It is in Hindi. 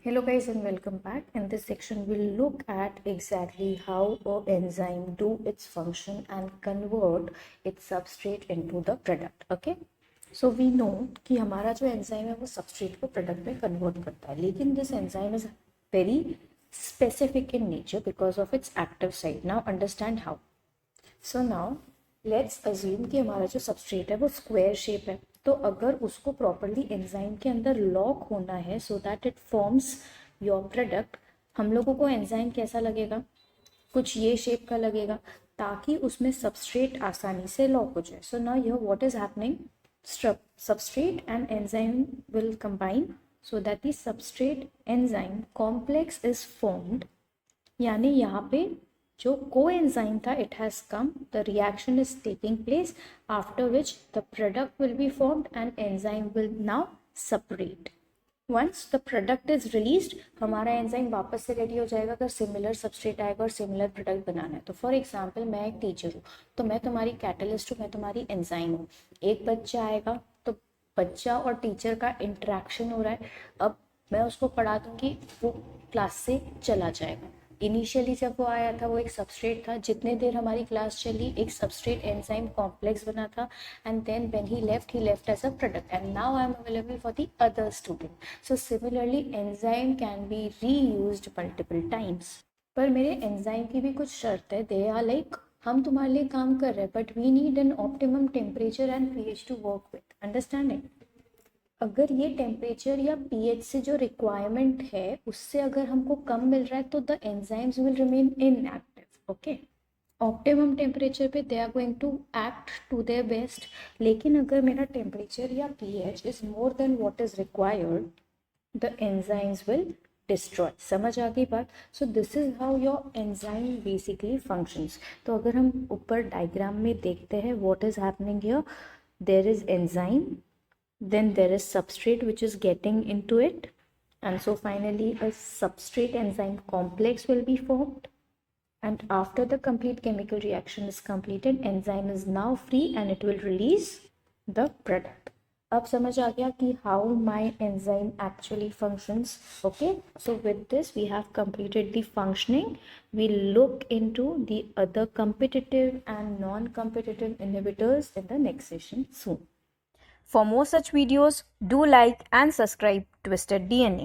Hello guys and welcome back. In this section we'll look at exactly how an enzyme do its function and convert its substrate into the product. Okay, so we know कि हमारा जो enzyme है वो substrate को product में convert करता है, लेकिन this enzyme is very specific in nature because of its active site. Now understand how. So now let's assume कि हमारा जो substrate है वो square shape है, तो अगर उसको प्रॉपरली एंजाइम के अंदर लॉक होना है so that it forms your product, हम लोगों को एंजाइम कैसा लगेगा, कुछ ये शेप का लगेगा ताकि उसमें सबस्ट्रेट आसानी से लॉक हो जाए. So now here what is happening, substrate and enzyme will combine so that the substrate enzyme complex is formed. यानी यहाँ पे जो कोएंजाइम था it has come, the reaction is taking place, after which the product will be formed and enzyme will now separate. Once the product is released, हमारा एंजाइम वापस से रेडी हो जाएगा अगर सिमिलर सबस्ट्रेट आएगा और सिमिलर प्रोडक्ट बनाना है. तो फॉर एग्जांपल मैं एक टीचर हूँ, तो मैं तुम्हारी कैटलिस्ट हूँ, मैं तुम्हारी एंजाइम हूँ. एक बच्चा आएगा तो बच्चा और टीचर का इंटरेक्शन हो रहा है. अब मैं उसको पढ़ा दूंगी, वो क्लास से चला जाएगा. इनिशियली जब वो आया था वो एक सबस्ट्रेट था, जितने देर हमारी क्लास चली एक सबस्ट्रेट एंजाइम कॉम्प्लेक्स बना था, and then when he left as a product and now I am available for the other student. So similarly enzyme can be reused multiple times. पर मेरे एंजाइम की भी कुछ शर्त है. दे आर लाइक, हम तुम्हारे लिए काम कर रहे हैं but we need an optimum temperature and pH to work with. Understanding? अगर ये टेम्परेचर या पीएच से जो रिक्वायरमेंट है उससे अगर हमको कम मिल रहा है तो the enzymes will remain inactive. Okay, optimum temperature पे they are going to act to their best. लेकिन अगर मेरा टेम्परेचर या pH is more than what is required, the enzymes will destroy. समझ आ गई बात? So this is how your enzyme basically functions. तो अगर हम ऊपर डायग्राम में देखते हैं what is happening here, there is enzyme, then there is substrate which is getting into it, and so finally a substrate enzyme complex will be formed, and after the complete chemical reaction is completed, enzyme is now free and it will release the product. अब समझ आ गया कि how my enzyme actually functions. Okay, so with this we have completed the functioning. We'll look into the other competitive and non-competitive inhibitors in the next session soon. For more such videos, do like and subscribe Twisted DNA.